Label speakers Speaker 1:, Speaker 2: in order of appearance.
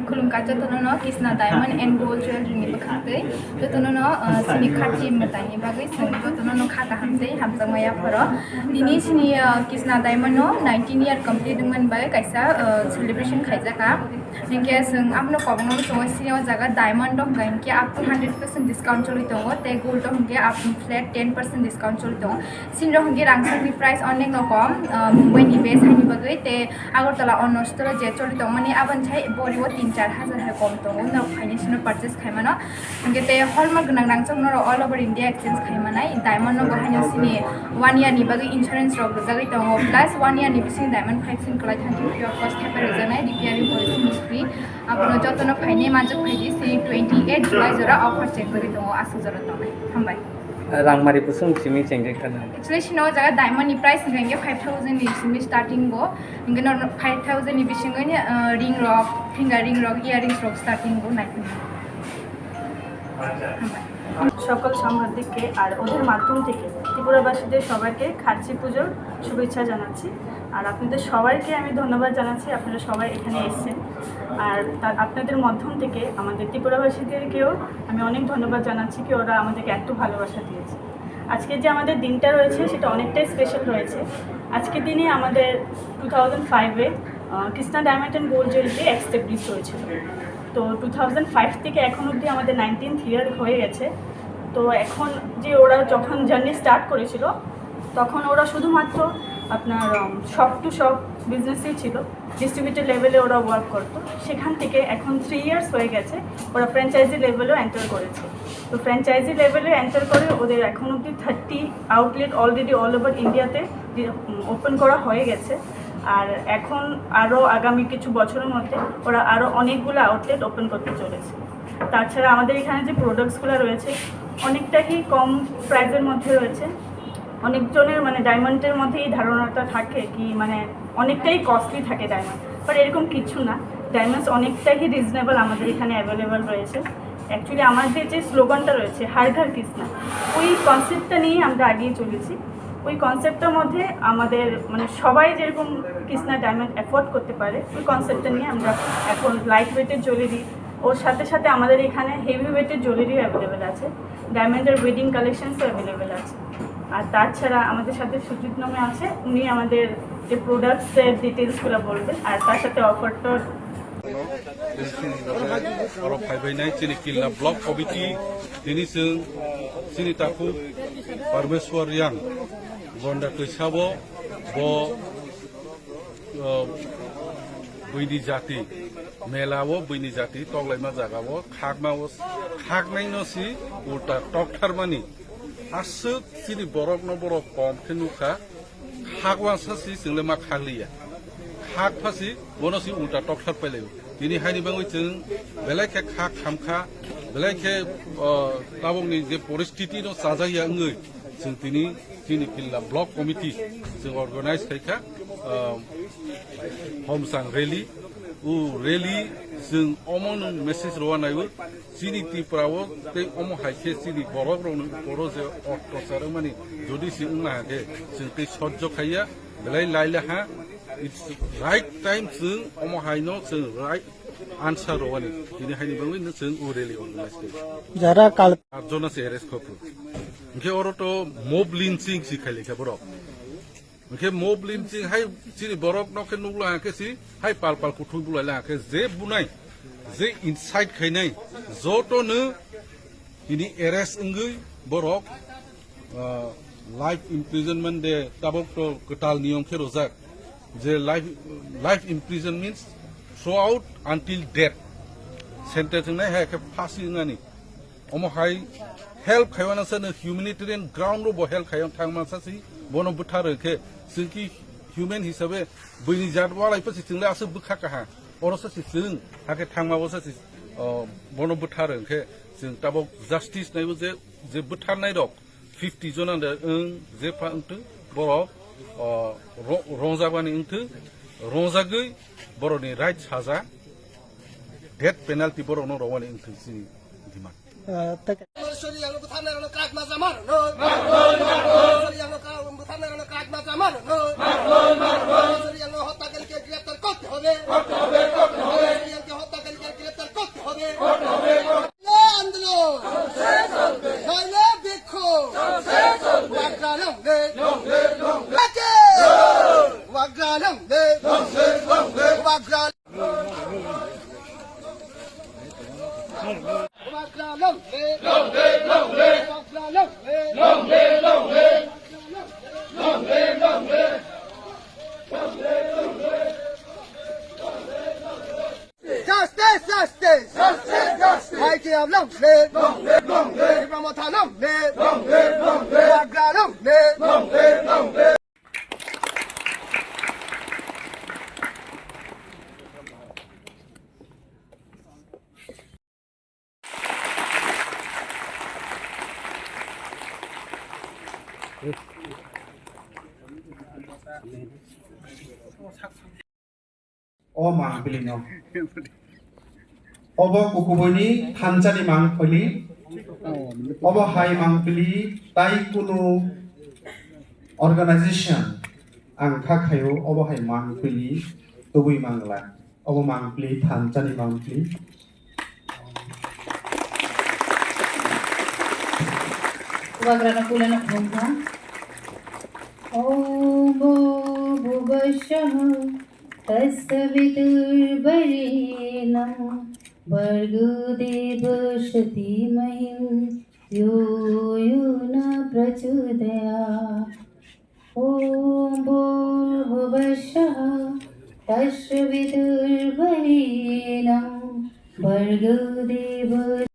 Speaker 1: खुलुमका जतनो Kisna diamond and gold jewellery नि बखाते जतनो सिनि खाथि मतानि बागै जों जतनो खाता हामते हामजामाया फरो दिनि सिनि किसना डायमंड 19 इयर कंप्लीट दंमोन बागै कायसा सेलिब्रेशन खायजाका निके जों आपनो कबनो समस्या जागा डायमंड दं गायनके आप 100% डिस्काउंट चलि दङ ते गोल्ड दंगे आप फ्लैट 10% डिस्काउंट चलि दङ सिनरो हंगे रांसानि प्राइस अनेक रकम मुंबईनि बेस हानि बागै ते आगरतला अनस्टर जे चलि दङ माने आबन छाय बरिबो 3-4 हजार है कम दङ न फाइनेंशियल परचेस खायमानो हंगे ते हॉलमार्क गोनां रांसावनो ऑल ओवर इंडिया एक्सचेंज खायमानाय डायमंड न गहायनो सिनि 1 इयर नि बागै इंश्योरेंस रग जागै दङ प्लस 1 इयर नि बिसिनि डायमंड 5 सिन कलाय थांखि फ्री ऑफ कॉस्ट हेपर जानाय रिपेयरिंग पॉलिसी फ्री आपनो जतनो फाइने मानजक फाइदि सिनि 28 जुलाई जरा ऑफर चेक जागै दङ आसु जरा दङ हामबाय
Speaker 2: रांमारि पुसुं सिमी चेंजे खाना
Speaker 1: एक्चुअली सिनो जागा डायमंड नि प्राइस गंगे 5000 नि सिमी स्टार्टिंग गो इंगे न 5000 नि बिसिंग नि रिंग रक फिंगर रिंग रक ইয়ারিংস রক স্টার্টিং গো নাইকি
Speaker 3: সকল সাংবাদিককে আর ওদের মাধ্যম থেকে ত্রিপুরাবাসীদের সবাইকে খার্চি পুজোর শুভেচ্ছা জানাচ্ছি আর আপনাদের সবাইকে আমি ধন্যবাদ জানাচ্ছি আপনারা সবাই এখানে এসেছেন আর আপনাদের মাধ্যম থেকে আমাদের ত্রিপুরাবাসীদেরকেও আমি অনেক ধন্যবাদ জানাচ্ছি কি ওরা আমাদেরকে এত ভালোবাসা দিয়েছে আজকে যে আমাদের দিনটা রয়েছে সেটা অনেকটাই স্পেশাল রয়েছে আজকের দিনে আমাদের 2005-এ Krishna diamond and gold jewellery establish হয়েছিল তো 2005 থেকে এখন অবধি আমাদের 19th ইয়ার হয়ে গেছে তো এখন যে ওরা যখন জার্নি স্টার্ট করেছিল তখন ওরা শুধুমাত্র আপনার শপ টু শপ বিজনেসই ছিল ডিস্ট্রিবিউটর লেভেলে ওরা ওয়ার্ক করতো সেখান থেকে এখন 3 ইয়ার্স হয়ে গেছে ওরা ফ্র্যাঞ্চাইজি লেভেলেও এন্টার করেছে তো ফ্র্যাঞ্চাইজি লেভেলে এন্টার করে ওদের এখন অবধি 30 আউটলেট অলরেডি অল ওভার ইন্ডিয়াতে ওপেন করা হয়ে গেছে আর এখন আরও আগামী কিছু বছরের মধ্যে ওরা আরও অনেকগুলো আউটলেট ওপেন করতে চলেছে তাছাড়া আমাদের এখানে যে প্রোডাক্টসগুলো রয়েছে অনেকটাই কম প্রাইসের মধ্যে রয়েছে অনেকজনের মানে ডায়মন্ডের মধ্যে এই ধারণাটা থাকে কি মানে অনেকটাই কস্টলি থাকে ডায়মন্ড বাট এরকম কিছু না ডায়মন্ডস অনেকটাই রিজনেবল আমাদের এখানে অ্যাভেলেবেল রয়েছে অ্যাকচুয়ালি আমাদের যে স্লোগানটা রয়েছে হার ঘর কৃষ্ণা ওই কনসেপ্টটা নিয়ে আমরা আগিয়ে চলেছি ওই কনসেপ্টের মধ্যে আমাদের মানে সবাই যেরকম কৃষ্ণা ডায়মন্ড অ্যাফোর্ড করতে পারে ওই কনসেপ্টটা নিয়ে আমরা এখন লাইট ওয়েটের জুয়েলারি ওর সাথে সাথে আমাদের এখানে হেভি ওয়েটের জুয়েলারিও অ্যাভেলেবেল আছে ডায়মন্ডের ওয়েডিং কালেকশনসও অ্যাভেলেবেল আছে আর তাছাড়া আমাদের সাথে সুজিত নামে আছে উনি আমাদের যে প্রোডাক্টসের ডিটেলসগুলো বলবেন আর তার সাথে অফারটা
Speaker 4: फायबाय चीनी किल्ला ब्लॉक कमिटी दिनैजों चीनी ताकु परमेश्वर यां गंडा कैसाबो बैनि जाति मेलावो बैनि जाति तगलायमा जागावो खागमावो खागनायनोसि उल्टा टकथारमानि आसो चीनी बरक न बरक कम खेनुखा खागवासासि जोंलाय मा खालिया खाग फासि बनोसि उल्टा टकथार पाइलायो दिनै हानि बाङै जों बेलायखे खाग खामखा बेलायखे ताबंनि जे परिस्थिति न साजाया ओङै जों दिनै जोंनि किल्ला ब्लक कमिटि जों अर्गानाइज खायखा हमसां रेली उ रेली जों अमन मेसेज रवानायबो जोंनि त्रिपुरायाव बे अम हायखे जोंनि बर' जे अत्याचार माने जुदि जों नाहागे जों बे सह्य खाया बेलाय लायलाहा It's right time जों अम हायनो जों right answer रवानि दिनै हायनि बाङै जों उरेलि अर्गानाइज खायो
Speaker 2: যারা কাল
Speaker 4: आठजन আছে एरेस्ट खफु ओंखे अरथ' मब लिंचिं सिखायलेखा बरक ओंखे मब लिंचिं हाय जोंनि बरक नखे नुलायाखैसि हाय पाल पाल कुथुं बुलायलायाखै जे बुनाय जे इनसाइड खायनाय जतनो दिनै एरेस्ट ओंगै बरक लाइफ इमप्रिजनमेन्ट दे ताबक तो गटाल नियम खे रजाक जे life imprisonment means throughout until death sentence नाय है के फांसी नानी अमो हाय हेल्प खायवानासो ह्यूमेनिटेरियन ग्राउंड रो हेल्प खायन थांमासासि बनो बुथार के जोंखि ह्यूमेन हिसाबै बैनि जात वालायफोरसि जोंलाय आसो बुखा काहा अरससि जों हाके थांमाबोससि बनो बुथार के जों ताबक जस्टिस नायबो जे बुथारनाय दक 50 जन जे फांथो बर' रंजाबानि ओंथो रंजागै बर'नि राइट साजा डेथ पेनाल्टी बर'नो रवानि ओंथो जोंनि डिमान्ड
Speaker 5: হত্যা Justice, justice, justice, justice. Hai kia long live, long live, long live. Ramotha long live, long live, long live. Bagra long live, long live, long live.
Speaker 6: O mang pili no. Obo kukuboni thanjani mang pili. Obo hai mang pili tai kuno organization ang khakhayo obo hai mang pili tubui mangla. Obo mang pili thanjani mang pili.
Speaker 7: Wagrana kulana bhumha. Om bhuvashah तस्सवितुर्वरेण्यं भर्गो देवस्य धीमहि यो न प्रचोदयात् ॐ भूर्भुवस्सुः तस्सवितुर्वरेण्यं भर्गो देवस्य